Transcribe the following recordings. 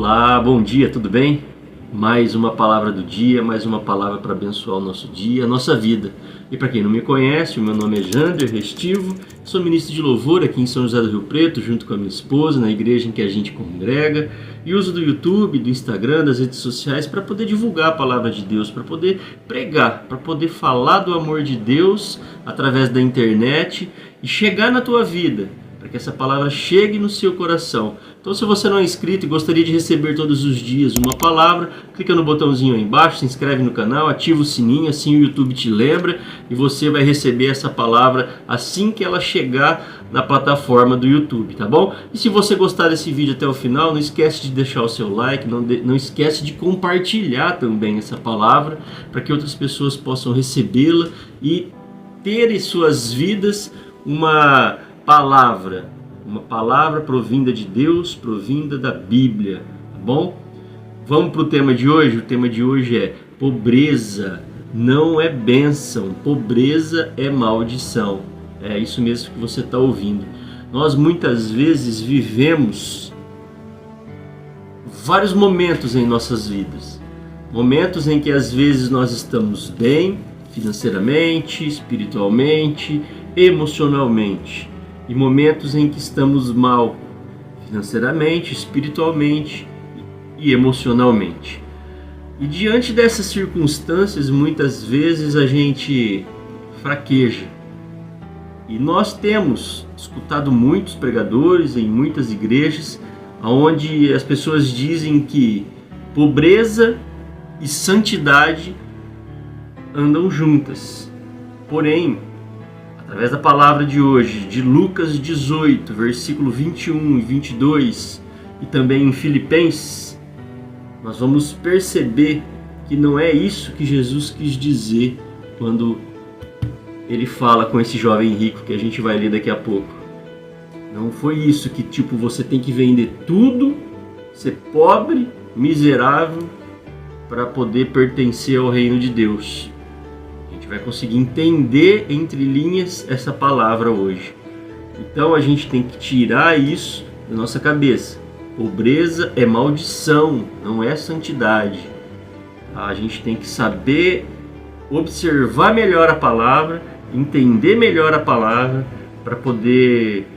Olá, bom dia, tudo bem? Mais uma palavra do dia, mais uma palavra para abençoar o nosso dia, a nossa vida. E para quem não me conhece, o meu nome é Jander Restivo, sou ministro de louvor aqui em São José do Rio Preto, junto com a minha esposa, na igreja em que a gente congrega, e uso do YouTube, do Instagram, das redes sociais para poder divulgar a palavra de Deus, para poder pregar, para poder falar do amor de Deus através da internet e chegar na tua vida, para que essa palavra chegue no seu coração. Então, se você não é inscrito e gostaria de receber todos os dias uma palavra, clica no botãozinho aí embaixo, se inscreve no canal, ativa o sininho, assim o YouTube te lembra e você vai receber essa palavra assim que ela chegar na plataforma do YouTube, tá bom? E se você gostar desse vídeo até o final, não esquece de deixar o seu like, não esquece de compartilhar também essa palavra, para que outras pessoas possam recebê-la e ter em suas vidas uma palavra provinda de Deus, provinda da Bíblia, tá bom? Vamos para o tema de hoje. O tema de hoje é: pobreza não é bênção, pobreza é maldição. É isso mesmo que você está ouvindo. Nós muitas vezes vivemos vários momentos em nossas vidas, momentos em que às vezes nós estamos bem financeiramente, espiritualmente, emocionalmente, e momentos em que estamos mal financeiramente, espiritualmente e emocionalmente. E diante dessas circunstâncias, muitas vezes a gente fraqueja. E nós temos escutado muitos pregadores em muitas igrejas, onde as pessoas dizem que pobreza e santidade andam juntas. Porém, através da palavra de hoje, de Lucas 18, versículo 21 e 22, e também em Filipenses, nós vamos perceber que não é isso que Jesus quis dizer quando ele fala com esse jovem rico que a gente vai ler daqui a pouco. Não foi isso que, você tem que vender tudo, ser pobre, miserável, para poder pertencer ao reino de Deus. Vai conseguir entender entre linhas essa palavra hoje. Então a gente tem que tirar isso da nossa cabeça. Pobreza é maldição, não é santidade. A gente tem que saber observar melhor a palavra, entender melhor a palavra, para poder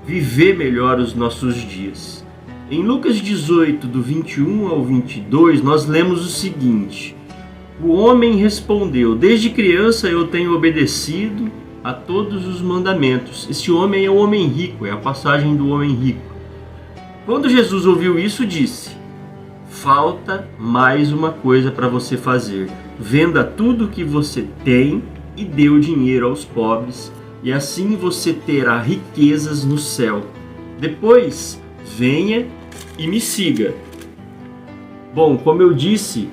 viver melhor os nossos dias. Em Lucas 18, do 21 ao 22, nós lemos o seguinte: o homem respondeu: desde criança eu tenho obedecido a todos os mandamentos. Esse homem é o homem rico, é a passagem do homem rico. Quando Jesus ouviu isso, disse: falta mais uma coisa para você fazer. Venda tudo o que você tem e dê o dinheiro aos pobres, e assim você terá riquezas no céu. Depois, venha e me siga. Bom, como eu disse,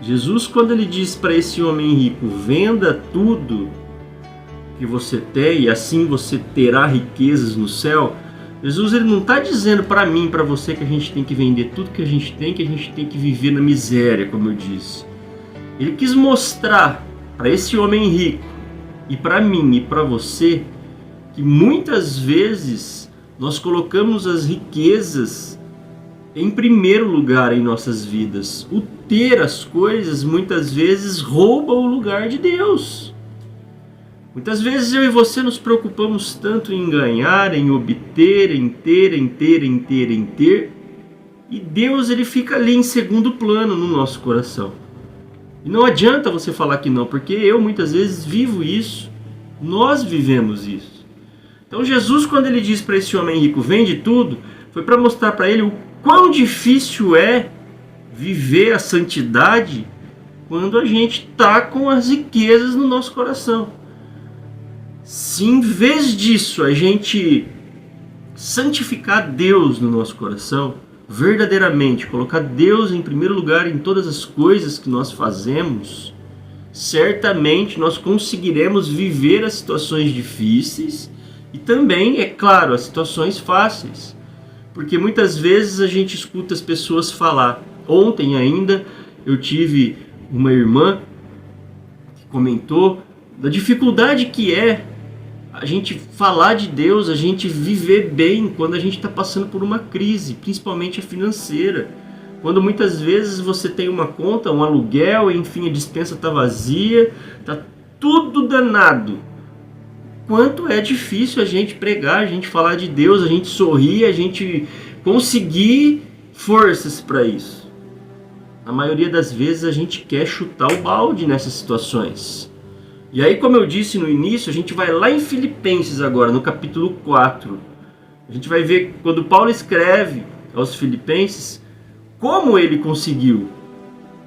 Jesus, quando ele diz para esse homem rico: venda tudo que você tem e assim você terá riquezas no céu, Jesus ele não está dizendo para mim, para você, que a gente tem que vender tudo que a gente tem que viver na miséria, como eu disse. Ele quis mostrar para esse homem rico e para mim e para você que muitas vezes nós colocamos as riquezas em primeiro lugar em nossas vidas. O ter as coisas muitas vezes rouba o lugar de Deus. Muitas vezes eu e você nos preocupamos tanto em ganhar, em obter, em ter, e Deus ele fica ali em segundo plano no nosso coração. E não adianta você falar que não, porque eu muitas vezes vivo isso, nós vivemos isso. Então Jesus, quando ele diz para esse homem rico: vende tudo, foi para mostrar para ele o quão difícil é viver a santidade quando a gente está com as riquezas no nosso coração. Se em vez disso a gente santificar Deus no nosso coração, verdadeiramente colocar Deus em primeiro lugar em todas as coisas que nós fazemos, certamente nós conseguiremos viver as situações difíceis e também, é claro, as situações fáceis. Porque muitas vezes a gente escuta as pessoas falar. Ontem ainda eu tive uma irmã que comentou da dificuldade que é a gente falar de Deus, a gente viver bem quando a gente está passando por uma crise, principalmente a financeira. Quando muitas vezes você tem uma conta, um aluguel, enfim, a despensa está vazia, está tudo danado. Quanto é difícil a gente pregar, a gente falar de Deus, a gente sorrir, a gente conseguir forças para isso. Na maioria das vezes a gente quer chutar o balde nessas situações. E aí, como eu disse no início, a gente vai lá em Filipenses agora, no capítulo 4. A gente vai ver quando Paulo escreve aos Filipenses como ele conseguiu,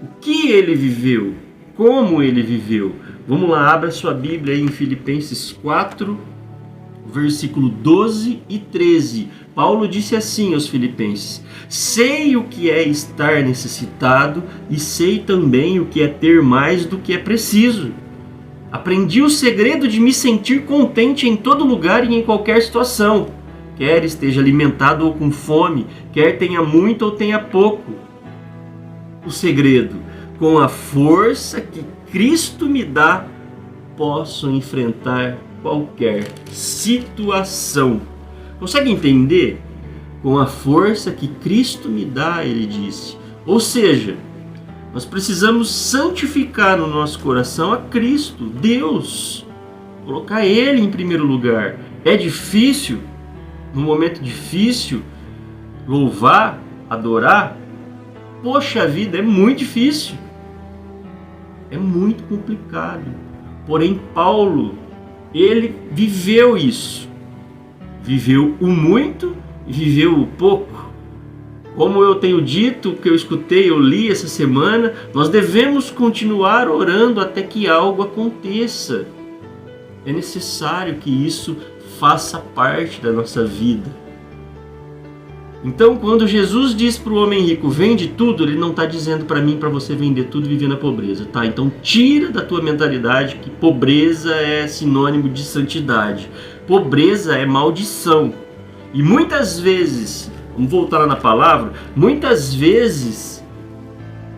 o que ele viveu, como ele viveu. Vamos lá, abra sua Bíblia aí em Filipenses 4, versículo 12 e 13. Paulo disse assim aos Filipenses: sei o que é estar necessitado e sei também o que é ter mais do que é preciso. Aprendi o segredo de me sentir contente em todo lugar e em qualquer situação, quer esteja alimentado ou com fome, quer tenha muito ou tenha pouco. O segredo: com a força que Cristo me dá, posso enfrentar qualquer situação. Consegue entender? Com a força que Cristo me dá, ele disse. Ou seja, nós precisamos santificar no nosso coração a Cristo, Deus. Colocar Ele em primeiro lugar. É difícil, num momento difícil, louvar, adorar? Poxa vida, é muito difícil. É muito complicado. Porém, Paulo, ele viveu isso. Viveu o muito e viveu o pouco. Como eu tenho dito, que eu escutei, eu li essa semana, nós devemos continuar orando até que algo aconteça. É necessário que isso faça parte da nossa vida. Então, quando Jesus diz para o homem rico, vende tudo, ele não está dizendo para mim e para você vender tudo e viver na pobreza, tá? Então, tira da tua mentalidade que pobreza é sinônimo de santidade. Pobreza é maldição. E muitas vezes, vamos voltar lá na palavra, muitas vezes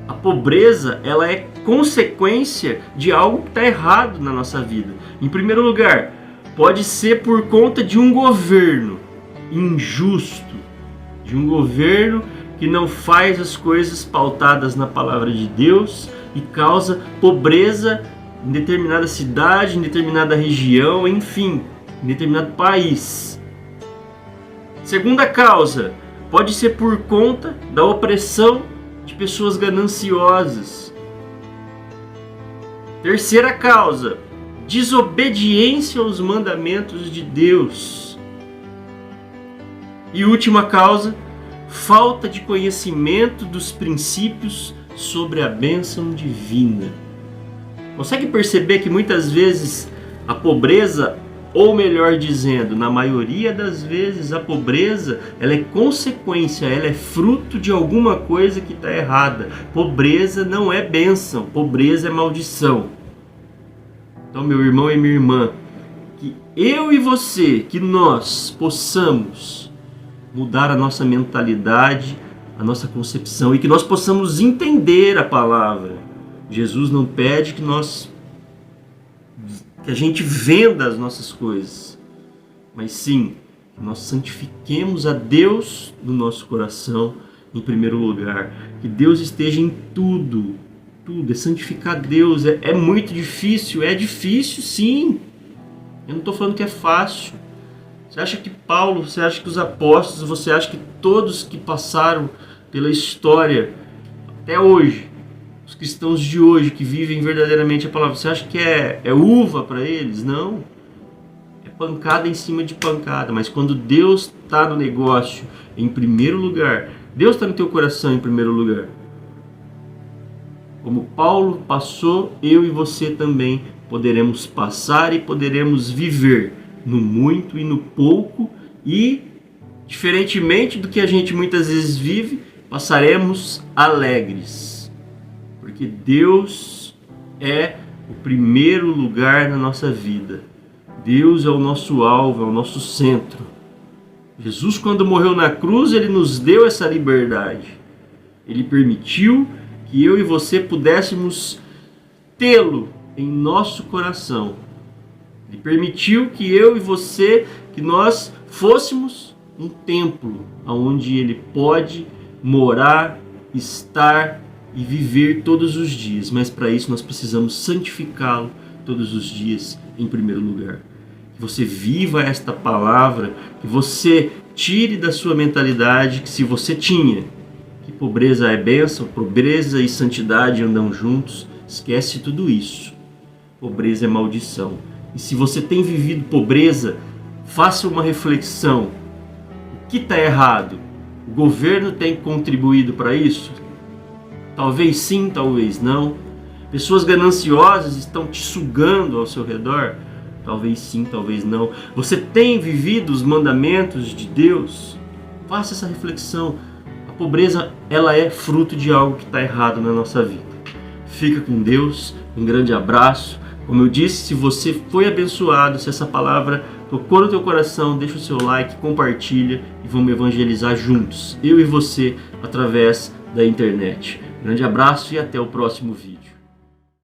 a pobreza ela é consequência de algo que está errado na nossa vida. Em primeiro lugar, pode ser por conta de um governo injusto, de um governo que não faz as coisas pautadas na palavra de Deus e causa pobreza em determinada cidade, em determinada região, enfim, em determinado país. Segunda causa, pode ser por conta da opressão de pessoas gananciosas. Terceira causa, desobediência aos mandamentos de Deus. E última causa, falta de conhecimento dos princípios sobre a bênção divina. Consegue perceber que muitas vezes a pobreza, ou melhor dizendo, na maioria das vezes a pobreza, ela é consequência, ela é fruto de alguma coisa que está errada. Pobreza não é bênção, pobreza é maldição. Então, meu irmão e minha irmã, que eu e você, que nós possamos mudar a nossa mentalidade, a nossa concepção e que nós possamos entender a palavra. Jesus não pede que a gente venda as nossas coisas, mas sim que nós santifiquemos a Deus no nosso coração em primeiro lugar. Que Deus esteja em tudo, é santificar Deus. É muito difícil, é difícil sim. Eu não estou falando que é fácil. Você acha que Paulo, você acha que os apóstolos, você acha que todos que passaram pela história até hoje, os cristãos de hoje que vivem verdadeiramente a palavra, você acha que é uva para eles? Não. É pancada em cima de pancada. Mas quando Deus está no negócio em primeiro lugar, Deus está no teu coração em primeiro lugar. Como Paulo passou, eu e você também poderemos passar e poderemos viver no muito e no pouco, e, diferentemente do que a gente muitas vezes vive, passaremos alegres, porque Deus é o primeiro lugar na nossa vida. Deus é o nosso alvo, é o nosso centro. Jesus, quando morreu na cruz, ele nos deu essa liberdade. Ele permitiu que eu e você pudéssemos tê-lo em nosso coração. Ele permitiu que eu e você, que nós fôssemos um templo onde ele pode morar estar e viver todos os dias, mas para isso nós precisamos santificá-lo todos os dias em primeiro lugar. Que você viva esta palavra, que você tire da sua mentalidade que se você tinha, que pobreza é bênção, pobreza e santidade andam juntos, esquece tudo isso. Pobreza é maldição. E se você tem vivido pobreza, faça uma reflexão. O que está errado? O governo tem contribuído para isso? Talvez sim, talvez não. Pessoas gananciosas estão te sugando ao seu redor? Talvez sim, talvez não. Você tem vivido os mandamentos de Deus? Faça essa reflexão. A pobreza, ela é fruto de algo que está errado na nossa vida. Fica com Deus, um grande abraço. Como eu disse, se você foi abençoado, se essa palavra tocou no teu coração, deixa o seu like, compartilha e vamos evangelizar juntos, eu e você, através da internet. Grande abraço e até o próximo vídeo.